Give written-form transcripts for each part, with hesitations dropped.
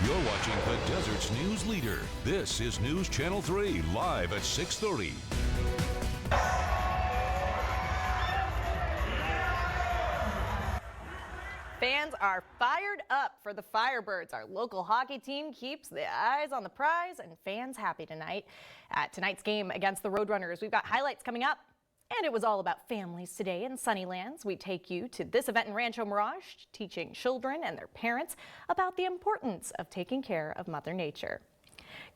You're watching the Desert's news leader. This is News Channel 3, live at 6:30. Fans are fired up for the Firebirds. Our local hockey team keeps the eyes on the prize and fans happy tonight. At tonight's game against the Roadrunners, we've got highlights coming up. And it was all about families today in Sunnylands. We take you to this event in Rancho Mirage, teaching children and their parents about the importance of taking care of Mother Nature.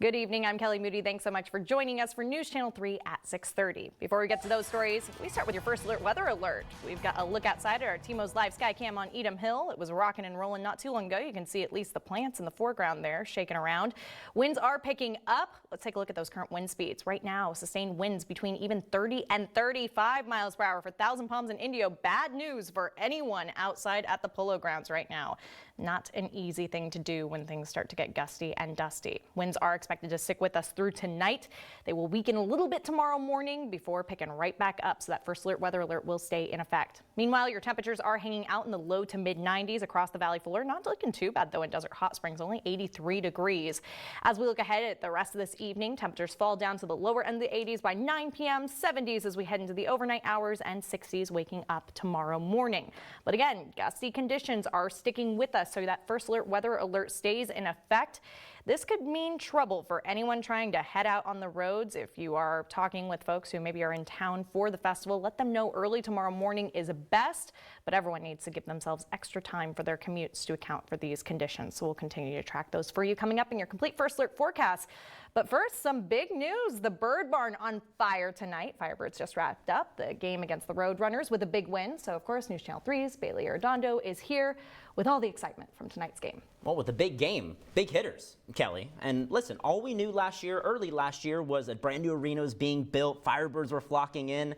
Good evening, I'm Kelly Moody. Thanks so much for joining us for News Channel 3 at 6:30. Before we get to those stories, we start with your first weather alert. We've got a look outside at our TMO's live sky cam on Edam Hill. It was rocking and rolling not too long ago. You can see at least the plants in the foreground there shaking around. Winds are picking up. Let's take a look at those current wind speeds. Right now, sustained winds between even 30 and 35 miles per hour for Thousand Palms and Indio. Bad news for anyone outside at the polo grounds right now. Not an easy thing to do when things start to get gusty and dusty. Winds are expected to stick with us through tonight. They will weaken a little bit tomorrow morning before picking right back up, so that first weather alert will stay in effect. Meanwhile, your temperatures are hanging out in the low to mid 90s across the valley floor. Not looking too bad though in Desert Hot Springs, only 83 degrees. As we look ahead at the rest of this evening, temperatures fall down to the lower end of the 80s by 9 p.m., 70s as we head into the overnight hours, and 60s waking up tomorrow morning. But again, gusty conditions are sticking with us, so that first weather alert stays in effect. This could mean trouble for anyone trying to head out on the roads. If you are talking with folks who maybe are in town for the festival, let them know early tomorrow morning is best, but everyone needs to give themselves extra time for their commutes to account for these conditions. So we'll continue to track those for you coming up in your complete first alert forecast. But first, some big news. The Bird Barn on fire tonight. Firebirds just wrapped up the game against the Roadrunners with a big win. So, of course, News Channel 3's Bailey Arredondo is here with all the excitement from tonight's game. Well, with a big game, big hitters, Kelly. And listen, all we knew early last year, was that brand new arena was being built. Firebirds were flocking in.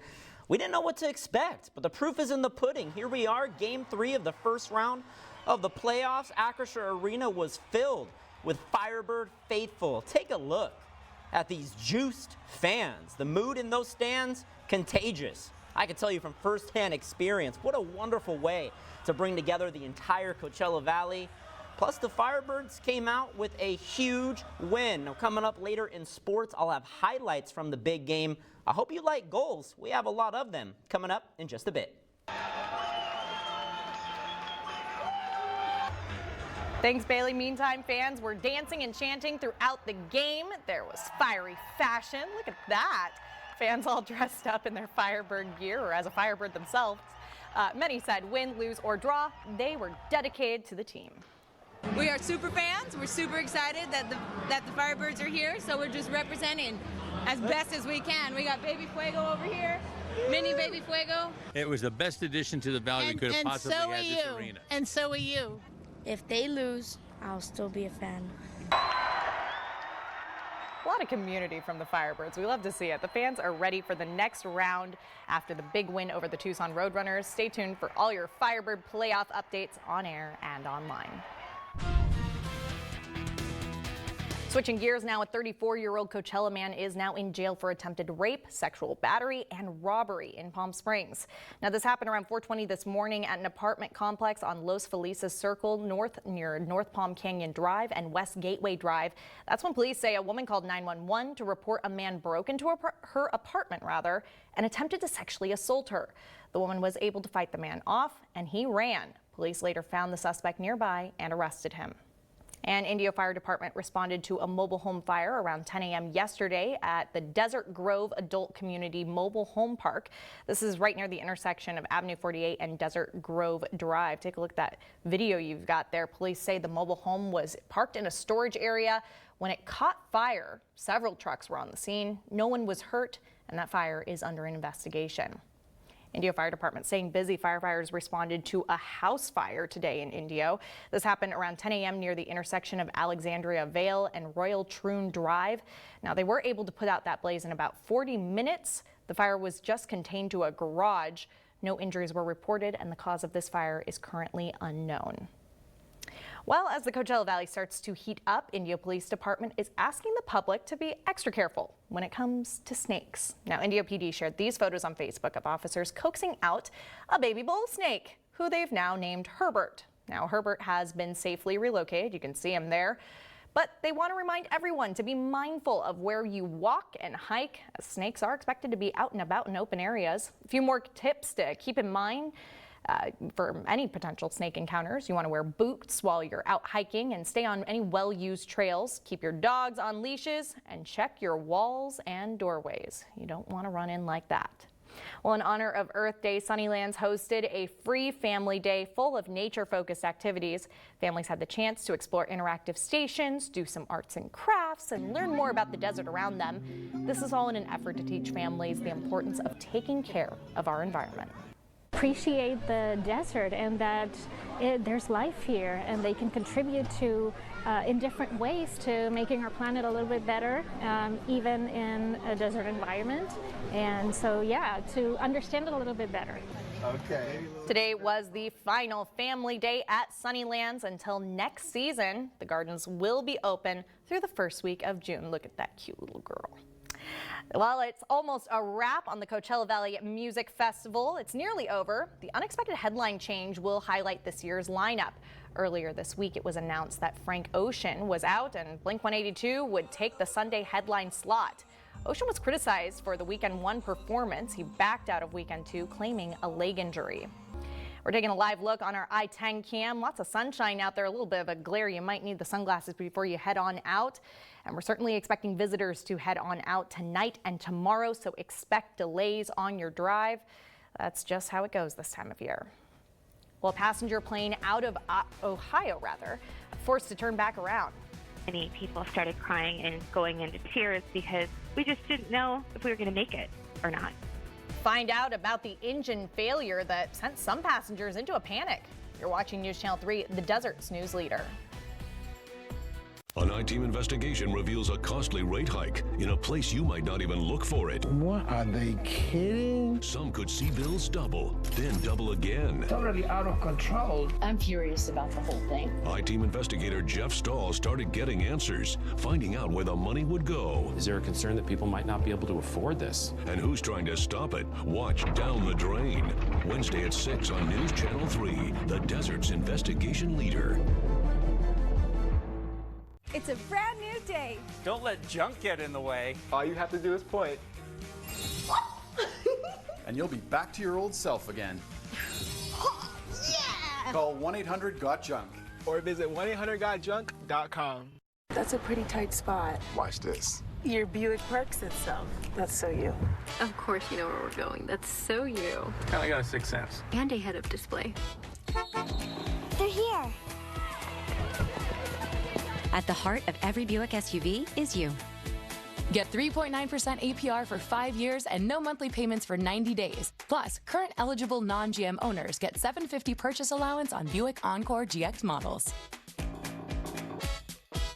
We didn't know what to expect, but the proof is in the pudding. Here we are, game 3 of the first round of the playoffs. Acrisure Arena was filled with Firebird faithful. Take a look at these juiced fans. The mood in those stands, contagious. I can tell you from firsthand experience, what a wonderful way to bring together the entire Coachella Valley. Plus, the Firebirds came out with a huge win. Now, coming up later in sports, I'll have highlights from the big game. I hope you like goals. We have a lot of them coming up in just a bit. Thanks, Bailey. Meantime, fans were dancing and chanting throughout the game. There was fiery fashion. Look at that. Fans all dressed up in their Firebird gear or as a Firebird themselves. Many said win, lose, or draw, they were dedicated to the team. We are super fans. We're super excited that the Firebirds are here, so we're just representing as best as we can. We got Baby Fuego over here, mini Baby Fuego. It was the best addition to the valley we could have possibly had this arena. And so are you. If they lose, I'll still be a fan. A lot of community from the Firebirds. We love to see it. The fans are ready for the next round after the big win over the Tucson Roadrunners. Stay tuned for all your Firebird playoff updates on air and online. Switching gears now, a 34-year-old Coachella man is now in jail for attempted rape, sexual battery, and robbery in Palm Springs. Now, this happened around 4:20 this morning at an apartment complex on Los Felices Circle North near North Palm Canyon Drive and West Gateway Drive. That's when police say a woman called 911 to report a man broke into her apartment and attempted to sexually assault her. The woman was able to fight the man off, and he ran. Police later found the suspect nearby and arrested him. And Indio Fire Department responded to a mobile home fire around 10 a.m. yesterday at the Desert Grove Adult Community Mobile Home Park. This is right near the intersection of Avenue 48 and Desert Grove Drive. Take a look at that video you've got there. Police say the mobile home was parked in a storage area. When it caught fire, several trucks were on the scene. No one was hurt, and that fire is under investigation. Indio Fire Department saying busy firefighters responded to a house fire today in Indio. This happened around 10 a.m. near the intersection of Alexandria Vale and Royal Troon Drive. Now, they were able to put out that blaze in about 40 minutes. The fire was just contained to a garage. No injuries were reported, and the cause of this fire is currently unknown. Well, as the Coachella Valley starts to heat up, Indio Police Department is asking the public to be extra careful when it comes to snakes. Now, Indio PD shared these photos on Facebook of officers coaxing out a baby bull snake, who they've now named Herbert. Now, Herbert has been safely relocated. You can see him there. But they want to remind everyone to be mindful of where you walk and hike, as snakes are expected to be out and about in open areas. A few more tips to keep in mind for any potential snake encounters. You want to wear boots while you're out hiking and stay on any well-used trails. Keep your dogs on leashes and check your walls and doorways. You don't want to run in like that. Well, in honor of Earth Day, Sunnylands hosted a free family day full of nature-focused activities. Families had the chance to explore interactive stations, do some arts and crafts, and learn more about the desert around them. This is all in an effort to teach families the importance of taking care of our environment. Appreciate the desert and that there's life here and they can contribute to in different ways to making our planet a little bit better, even in a desert environment. And so, yeah, to understand it a little bit better. Okay. Today was the final family day at Sunnylands. Until next season, the gardens will be open through the first week of June. Look at that cute little girl. Well, it's almost a wrap on the Coachella Valley Music Festival. It's nearly over. The unexpected headline change will highlight this year's lineup. Earlier this week, it was announced that Frank Ocean was out and Blink-182 would take the Sunday headline slot. Ocean was criticized for the Weekend 1 performance. He backed out of Weekend 2, claiming a leg injury. We're taking a live look on our I-10 cam. Lots of sunshine out there, a little bit of a glare. You might need the sunglasses before you head on out. And we're certainly expecting visitors to head on out tonight and tomorrow, so expect delays on your drive. That's just how it goes this time of year. Well, a passenger plane out of Ohio, forced to turn back around. Many people started crying and going into tears because we just didn't know if we were going to make it or not. Find out about the engine failure that sent some passengers into a panic. You're watching News Channel 3, the desert's news leader. An I-Team investigation reveals a costly rate hike in a place you might not even look for it. What, are they kidding? Some could see bills double, then double again. It's already out of control. I'm furious about the whole thing. I-Team investigator Jeff Stahl started getting answers, finding out where the money would go. Is there a concern that people might not be able to afford this? And who's trying to stop it? Watch Down the Drain, Wednesday at 6 on News Channel 3, the desert's investigation leader. It's a brand new day. Don't let junk get in the way. All you have to do is point. And you'll be back to your old self again. Yeah! Call 1-800-GOT-JUNK. Or visit 1-800-GOT-JUNK.com. That's a pretty tight spot. Watch this. Your Buick parks itself. That's so you. Of course you know where we're going. That's so you. Kinda got a sixth sense. And a head-up display. They're here. At the heart of every Buick SUV is you. Get 3.9% APR for 5 years and no monthly payments for 90 days. Plus, current eligible non-GM owners get $750 purchase allowance on Buick Encore GX models.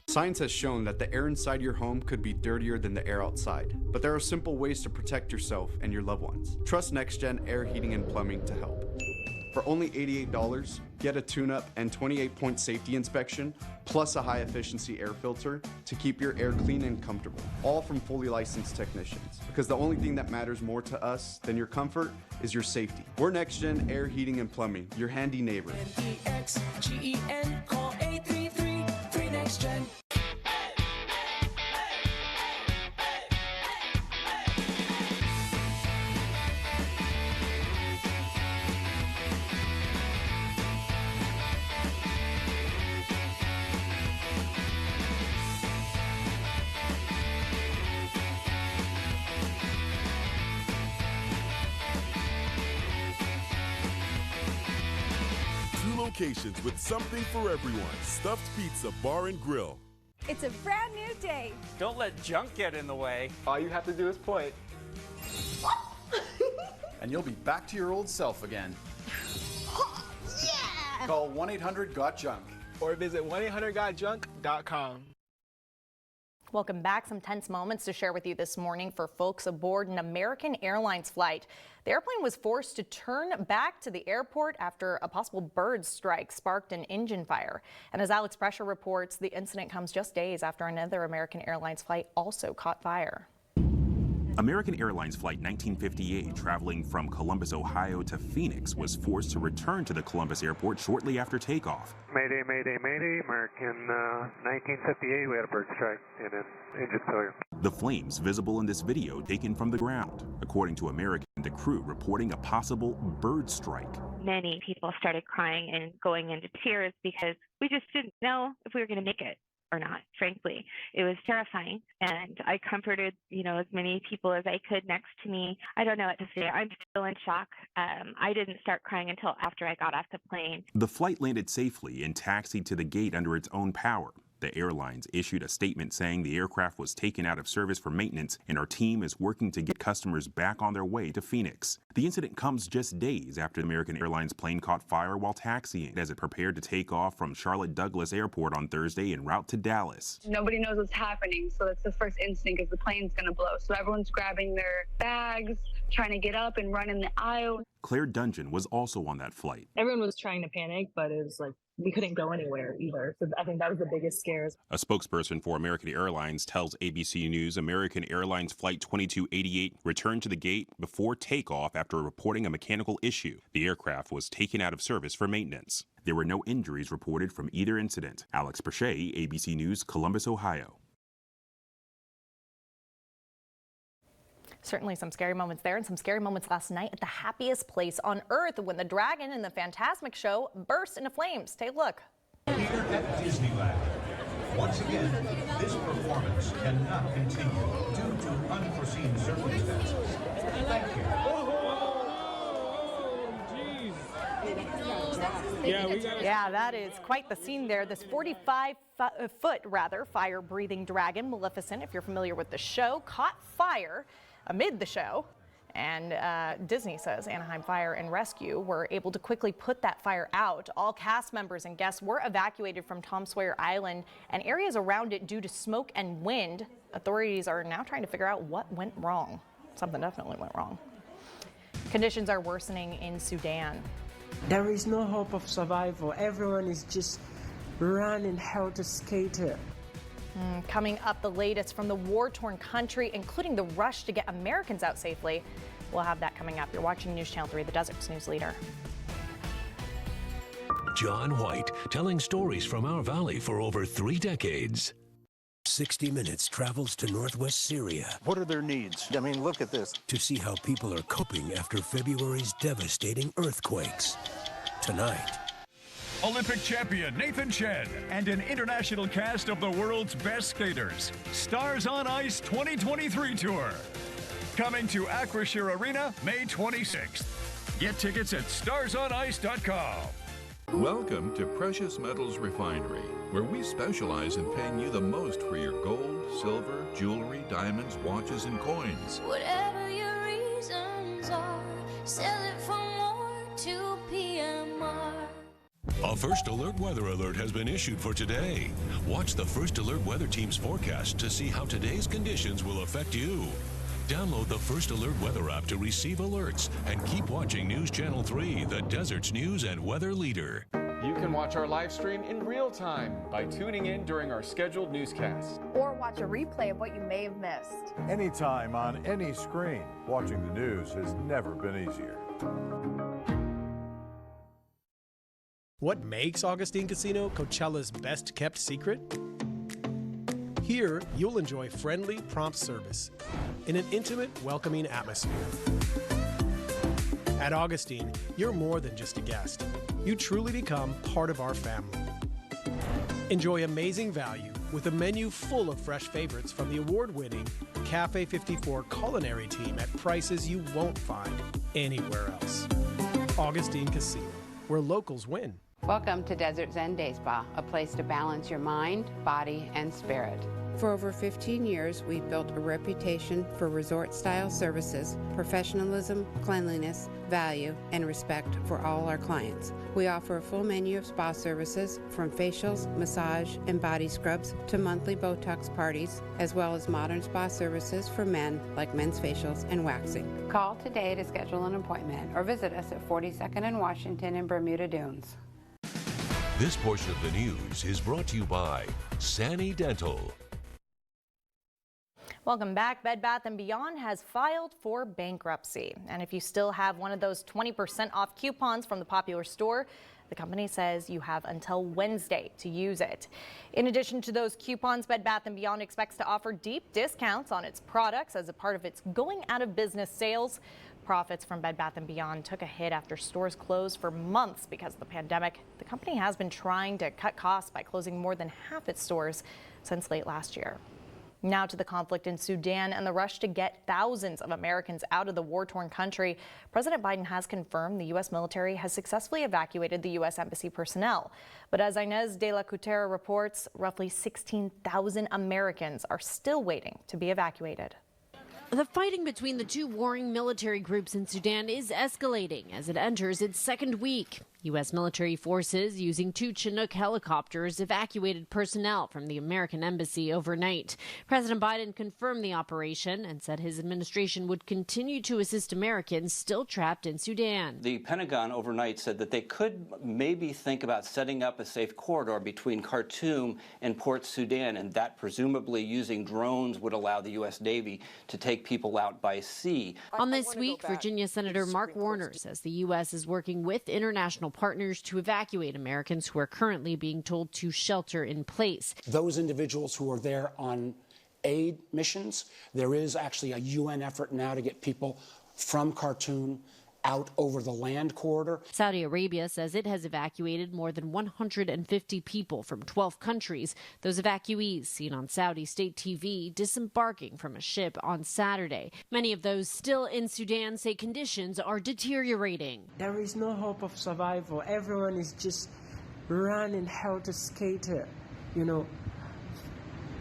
Science has shown that the air inside your home could be dirtier than the air outside, but there are simple ways to protect yourself and your loved ones. Trust NextGen Air Heating and Plumbing to help. For only $88, get a tune-up and 28-point safety inspection, plus a high-efficiency air filter to keep your air clean and comfortable, all from fully licensed technicians. Because the only thing that matters more to us than your comfort is your safety. We're NextGen Air Heating and Plumbing, your handy neighbor. NEXGEN, call 833-3NEXTGEN. Locations with something for everyone. Stuffed Pizza Bar and Grill. It's a brand new day. Don't let junk get in the way. All you have to do is point. And you'll be back to your old self again. Yeah! Call 1-800-GOT-JUNK. Or visit 1-800-GOT-JUNK.com. Welcome back. Some tense moments to share with you this morning for folks aboard an American Airlines flight. The airplane was forced to turn back to the airport after a possible bird strike sparked an engine fire. And as Alex Prescher reports, the incident comes just days after another American Airlines flight also caught fire. American Airlines Flight 1958, traveling from Columbus, Ohio to Phoenix, was forced to return to the Columbus airport shortly after takeoff. Mayday, mayday, mayday. American 1958, we had a bird strike and an engine failure. The flames visible in this video taken from the ground. According to American, the crew reporting a possible bird strike. Many people started crying and going into tears because we just didn't know if we were going to make it or not, frankly. It was terrifying, and I comforted, as many people as I could next to me. I don't know what to say. I'm still in shock. I didn't start crying until after I got off the plane. The flight landed safely and taxied to the gate under its own power. The airlines issued a statement saying the aircraft was taken out of service for maintenance and our team is working to get customers back on their way to Phoenix. The incident comes just days after the American Airlines plane caught fire while taxiing as it prepared to take off from Charlotte Douglas Airport on Thursday en route to Dallas. Nobody knows what's happening, so that's the first instinct is the plane's going to blow. So everyone's grabbing their bags, trying to get up and run in the aisle. Claire Dungeon was also on that flight. Everyone was trying to panic, but it was like we couldn't go anywhere either. So I think that was the biggest scares. A spokesperson for American Airlines tells ABC News American Airlines Flight 2288 returned to the gate before takeoff after reporting a mechanical issue. The aircraft was taken out of service for maintenance. There were no injuries reported from either incident. Alex Perche, ABC News, Columbus, Ohio. Certainly some scary moments there and some scary moments last night at the happiest place on earth when the dragon in the Fantasmic show burst into flames. Take a look. Here at Disneyland. Once again, this performance cannot continue due to unforeseen circumstances. Thank you. Yeah, that is quite the scene there. This 45-foot fire-breathing dragon, Maleficent, if you're familiar with the show, caught fire amid the show. And Disney says Anaheim Fire and Rescue were able to quickly put that fire out. All cast members and guests were evacuated from Tom Sawyer Island and areas around it due to smoke and wind. Authorities are now trying to figure out what went wrong. Something definitely went wrong. Conditions are worsening in Sudan. There is no hope of survival. Everyone is just running helter-skelter. Coming up, the latest from the war-torn country, including the rush to get Americans out safely. We'll have that coming up. You're watching News Channel 3, the Desert's news leader. John White, telling stories from our valley for over 3 decades. 60 Minutes travels to northwest Syria. What are their needs? I mean, look at this. To see how people are coping after February's devastating earthquakes. Tonight. Olympic champion Nathan Chen and an international cast of the world's best skaters. Stars on Ice 2023 Tour. Coming to Acrisure Arena May 26th. Get tickets at starsonice.com. Welcome to Precious Metals Refinery, where we specialize in paying you the most for your gold, silver, jewelry, diamonds, watches, and coins. Whatever your reasons are, sell it for more to PMR. A First Alert weather alert has been issued for today. Watch the First Alert weather team's forecast to see how today's conditions will affect you. Download the First Alert weather app to receive alerts and keep watching News Channel 3, the Desert's news and weather leader. You can watch our live stream in real time by tuning in during our scheduled newscasts. Or watch a replay of what you may have missed. Anytime on any screen. Watching the news has never been easier. What makes Augustine Casino Coachella's best kept secret? Here, you'll enjoy friendly, prompt service in an intimate, welcoming atmosphere. At Augustine, you're more than just a guest. You truly become part of our family. Enjoy amazing value with a menu full of fresh favorites from the award-winning Cafe 54 culinary team at prices you won't find anywhere else. Augustine Casino, where locals win. Welcome to Desert Zen Day Spa, a place to balance your mind, body, and spirit. For over 15 years, we've built a reputation for resort-style services, professionalism, cleanliness, value, and respect for all our clients. We offer a full menu of spa services, from facials, massage, and body scrubs to monthly Botox parties, as well as modern spa services for men, like men's facials and waxing. Call today to schedule an appointment or visit us at 42nd and Washington in Bermuda Dunes. This portion of the news is brought to you by Sani Dental. Welcome back. Bed Bath & Beyond has filed for bankruptcy. And if you still have one of those 20% off coupons from the popular store, the company says you have until Wednesday to use it. In addition to those coupons, Bed Bath & Beyond expects to offer deep discounts on its products as a part of its going out of business sales. Profits from Bed Bath & Beyond took a hit after stores closed for months because of the pandemic. The company has been trying to cut costs by closing more than half its stores since late last year. Now to the conflict in Sudan and the rush to get thousands of Americans out of the war-torn country. President Biden has confirmed the U.S. military has successfully evacuated the U.S. Embassy personnel. But as Inez de la Cutera reports, roughly 16,000 Americans are still waiting to be evacuated. The fighting between the two warring military groups in Sudan is escalating as it enters its second week. U.S. military forces using 2 Chinook helicopters evacuated personnel from the American embassy overnight. President Biden confirmed the operation and said his administration would continue to assist Americans still trapped in Sudan. The Pentagon overnight said that they could maybe think about setting up a safe corridor between Khartoum and Port Sudan, and that presumably using drones would allow the U.S. Navy to take people out by sea. On this week, Virginia Senator Mark Warner says the U.S. is working with international partners to evacuate Americans who are currently being told to shelter in place. Those individuals who are there on aid missions, there is actually a UN effort now to get people from Khartoum out over the land corridor. Saudi Arabia says it has evacuated more than 150 people from 12 countries. Those evacuees seen on Saudi state TV disembarking from a ship on Saturday. Many of those still in Sudan say conditions are deteriorating. There is no hope of survival. Everyone is just running helter-skelter,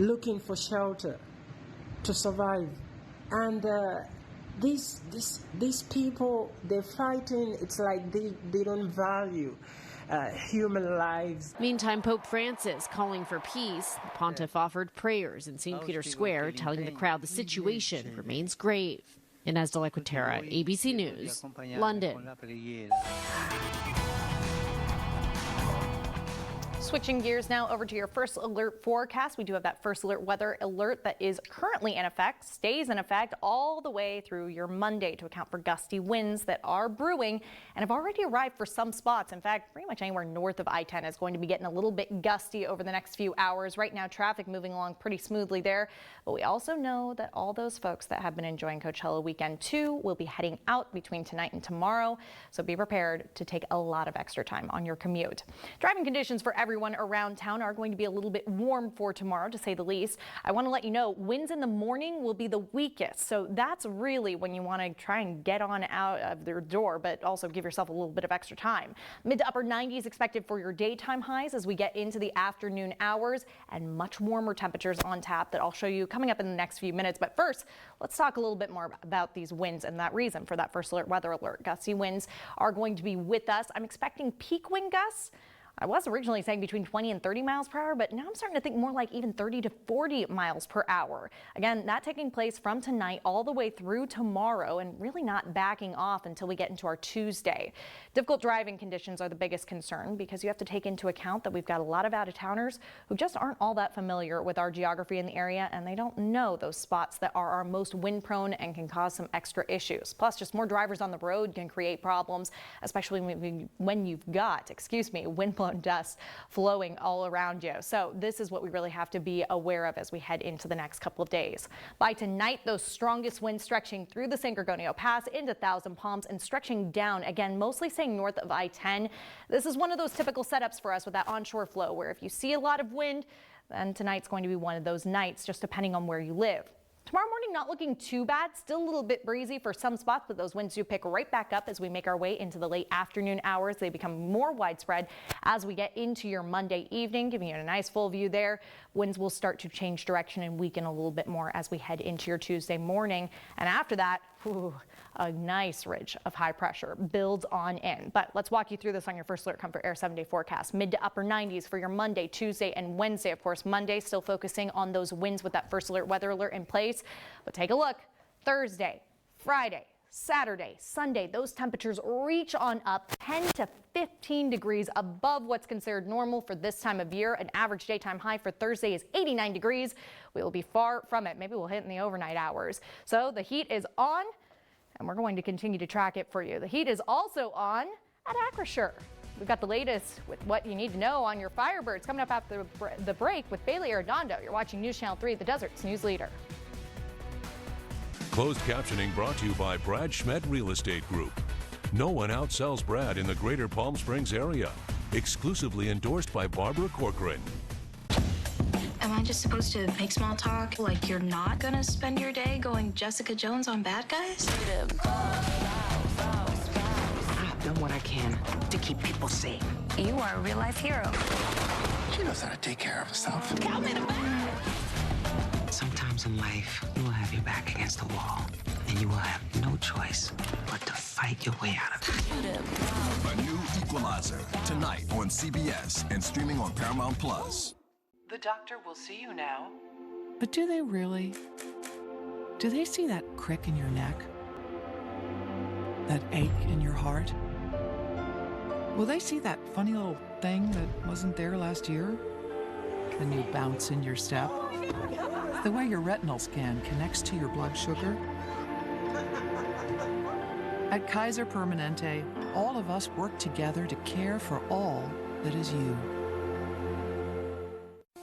looking for shelter to survive. And these people, they're fighting. It's like they don't value human lives. Meantime, Pope Francis calling for peace. The pontiff offered prayers in St. Peter's Square, telling the crowd the situation remains grave. Inez de la Cutera, ABC News, London. Switching gears now over to your first alert forecast. We do have that first alert weather alert that is currently in effect, stays in effect all the way through your Monday to account for gusty winds that are brewing and have already arrived for some spots. In fact, pretty much anywhere north of I-10 is going to be getting a little bit gusty over the next few hours. Right now, traffic moving along pretty smoothly there. But we also know that all those folks that have been enjoying Coachella weekend 2 will be heading out between tonight and tomorrow. So be prepared to take a lot of extra time on your commute. Driving conditions for everyone around town are going to be a little bit warm for tomorrow, to say the least. I want to let you know winds in the morning will be the weakest. So that's really when you want to try and get on out of their door, but also give yourself a little bit of extra time. Mid to upper 90s expected for your daytime highs as we get into the afternoon hours, and much warmer temperatures on tap that I'll show you coming up in the next few minutes. But first, let's talk a little bit more about these winds and that reason for that first alert weather alert. Gusty winds are going to be with us. I'm expecting peak wind gusts. I was originally saying between 20 and 30 miles per hour, but now I'm starting to think more like even 30 to 40 miles per hour. Again, that taking place from tonight all the way through tomorrow and really not backing off until we get into our Tuesday. Difficult driving conditions are the biggest concern because you have to take into account that we've got a lot of out-of-towners who just aren't all that familiar with our geography in the area, and they don't know those spots that are our most wind-prone and can cause some extra issues. Plus, just more drivers on the road can create problems, especially when you've got, wind-blown dust flowing all around you. So this is what we really have to be aware of as we head into the next couple of days. By tonight, those strongest winds stretching through the San Gorgonio Pass into Thousand Palms and stretching down again, mostly staying north of I-10. This is one of those typical setups for us with that onshore flow, where if you see a lot of wind, then tonight's going to be one of those nights, just depending on where you live. Tomorrow morning, not looking too bad. Still a little bit breezy for some spots, but those winds do pick right back up as we make our way into the late afternoon hours. They become more widespread as we get into your Monday evening, giving you a nice full view there. Winds will start to change direction and weaken a little bit more as we head into your Tuesday morning. And after that, a nice ridge of high pressure builds on in. But let's walk you through this on your first alert Comfort Air 7-day forecast. Mid to upper 90s for your Monday, Tuesday, and Wednesday. Of course, Monday still focusing on those winds with that first alert weather alert in place. But take a look. Thursday, Friday, Saturday, Sunday, those temperatures reach on up 10 to 15 degrees above what's considered normal for this time of year. An average daytime high for Thursday is 89 degrees. We will be far from it. Maybe we'll hit in the overnight hours. So the heat is on, and we're going to continue to track it for you. The heat is also on at Acrisure. We've got the latest with what you need to know on your Firebirds coming up after the break with Bailey Arredondo. You're watching News Channel 3, the Desert's news leader. Closed captioning brought to you by Brad Schmidt Real Estate Group. No one outsells Brad in the greater Palm Springs area. Exclusively endorsed by Barbara Corcoran. Am I just supposed to make small talk like you're not gonna spend your day going Jessica Jones on bad guys? I've done what I can to keep people safe. You are a real life hero. She knows how to take care of herself. Count me the back. Sometimes in life, you will have your back against the wall, and you will have no choice but to fight your way out of it. A new Equalizer, tonight on CBS and streaming on Paramount Plus. The doctor will see you now. But do they really? Do they see that crick in your neck? That ache in your heart? Will they see that funny little thing that wasn't there last year? The new bounce in your step? The way your retinal scan connects to your blood sugar? At Kaiser Permanente, all of us work together to care for all that is you.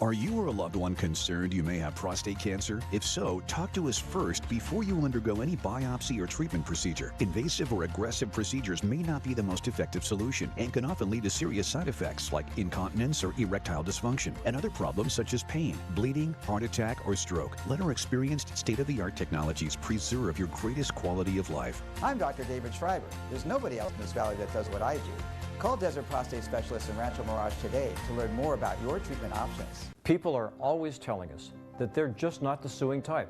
Are you or a loved one concerned you may have prostate cancer? If so, talk to us first before you undergo any biopsy or treatment procedure. Invasive or aggressive procedures may not be the most effective solution and can often lead to serious side effects like incontinence or erectile dysfunction and other problems such as pain, bleeding, heart attack, or stroke. Let our experienced state-of-the-art technologies preserve your greatest quality of life. I'm Dr. David Schreiber. There's nobody else in this valley that does what I do. Call Desert Prostate Specialists in Rancho Mirage today to learn more about your treatment options. People are always telling us that they're just not the suing type.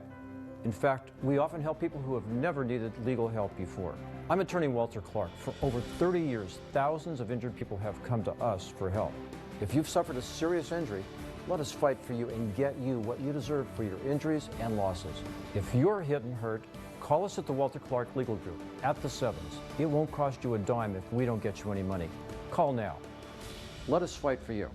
In fact, we often help people who have never needed legal help before. I'm attorney Walter Clark. For over 30 years, thousands of injured people have come to us for help. If you've suffered a serious injury, let us fight for you and get you what you deserve for your injuries and losses. If you're hit and hurt, call us at the Walter Clark Legal Group at the Sevens. It won't cost you a dime if we don't get you any money. Call now. Let us fight for you.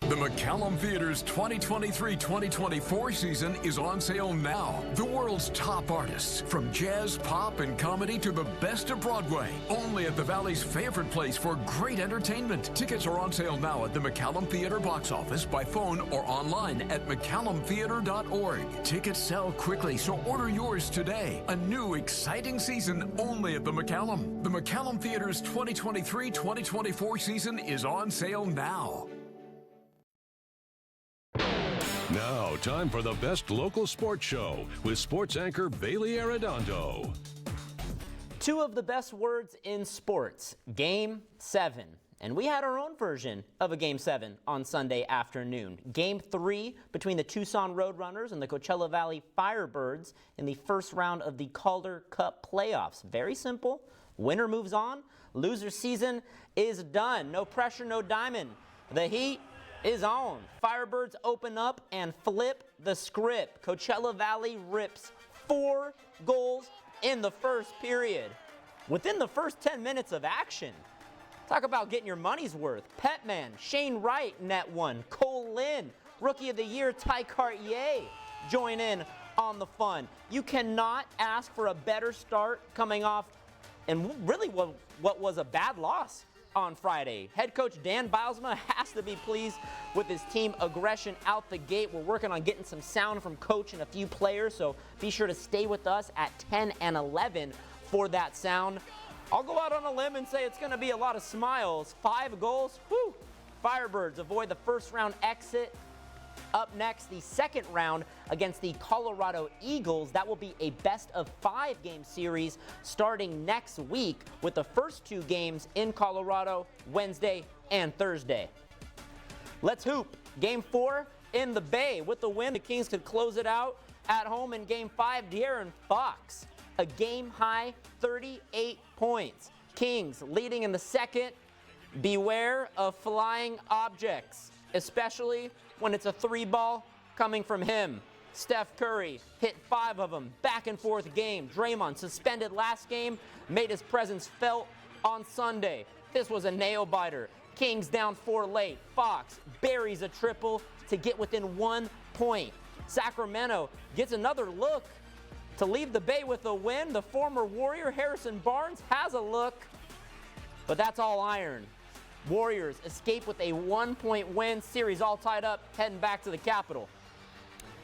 The McCallum Theater's 2023-2024 season is on sale now. The world's top artists, from jazz, pop, and comedy to the best of Broadway. Only at the Valley's favorite place for great entertainment. Tickets are on sale now at the McCallum Theater box office, by phone, or online at McCallumTheater.org. Tickets sell quickly, so order yours today. A new, exciting season only at the McCallum. The McCallum Theater's 2023-2024 season is on sale now. Now, time for the best local sports show with sports anchor Bailey Arredondo. Two of the best words in sports, Game 7. And we had our own version of a Game 7 on Sunday afternoon. Game 3 between the Tucson Roadrunners and the Coachella Valley Firebirds in the first round of the Calder Cup playoffs. Very simple. Winner moves on. Loser season is done. No pressure, no diamond. The heat is on. Firebirds open up and flip the script. Coachella Valley rips 4 goals in the first period. Within the first 10 minutes of action, talk about getting your money's worth. Petman, Shane Wright, net one. Cole Lynn, Rookie of the Year, Ty Cartier, join in on the fun. You cannot ask for a better start coming off, and really what was a bad loss on Friday. Head coach Dan Bilesma has to be pleased with his team aggression out the gate. We're working on getting some sound from coach and a few players, so be sure to stay with us at 10 and 11 for that sound. I'll go out on a limb and say it's going to be a lot of smiles. 5 goals, whew. Firebirds avoid the first round exit. Up next, the second round against the Colorado Eagles. That will be a best-of-5 game series starting next week with the first 2 games in Colorado, Wednesday and Thursday. Let's hoop. Game 4 in the Bay. With the win, the Kings could close it out at home in Game 5. De'Aaron Fox, a game-high 38 points. Kings leading in the second. Beware of flying objects, especially when it's a 3 ball coming from him. Steph Curry hit 5 of them, back and forth game. Draymond, suspended last game, made his presence felt on Sunday. This was a nail-biter. Kings down 4 late. Fox buries a triple to get within 1 point. Sacramento gets another look to leave the Bay with a win. The former Warrior Harrison Barnes has a look, but that's all iron. Warriors escape with a 1-point win. Series all tied up, heading back to the Capitol.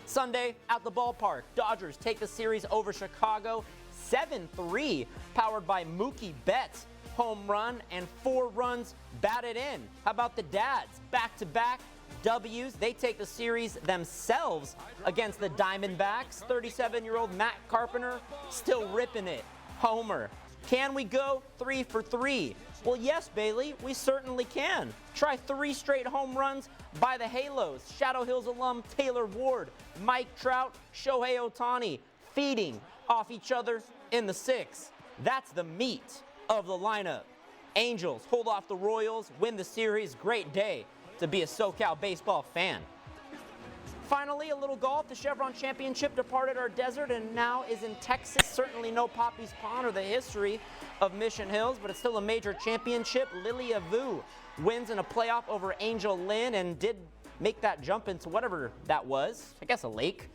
Sunday at the ballpark, Dodgers take the series over Chicago 7-3, powered by Mookie Betts' home run and 4 runs batted in. How about the Dads? Back-to-back W's. They take the series themselves against the Diamondbacks. 37-year-old Matt Carpenter still ripping it. Homer. Can we go 3 for 3? Well, yes, Bailey, we certainly can. Try 3 straight home runs by the Halos. Shadow Hills alum Taylor Ward, Mike Trout, Shohei Ohtani, feeding off each other in the 6th. That's the meat of the lineup. Angels hold off the Royals, win the series. Great day to be a SoCal baseball fan. Finally, a little golf. The Chevron Championship departed our desert and now is in Texas. Certainly no Poppy's Pond or the history of Mission Hills, but it's still a major championship. Lilia Vu wins in a playoff over Angel Lynn and did make that jump into whatever that was, I guess a lake.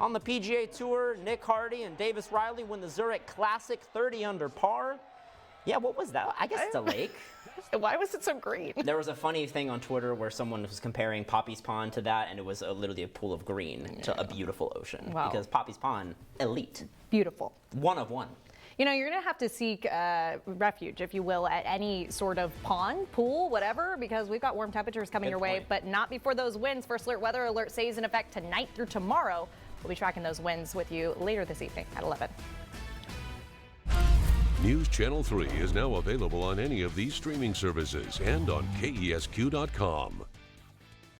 On the PGA Tour, Nick Hardy and Davis Riley win the Zurich Classic 30 under par. Yeah, what was that? I guess it's a lake. Why was it so green? There was a funny thing on Twitter where someone was comparing Poppy's Pond to that, and it was literally a pool of green to a beautiful ocean. Wow. Because Poppy's Pond, elite. Beautiful. 1 of 1. You know, you're going to have to seek refuge, if you will, at any sort of pond, pool, whatever, because we've got warm temperatures coming your way, but not before those winds. First Alert Weather Alert stays in effect tonight through tomorrow. We'll be tracking those winds with you later this evening at 11. News Channel 3 is now available on any of these streaming services and on KESQ.com.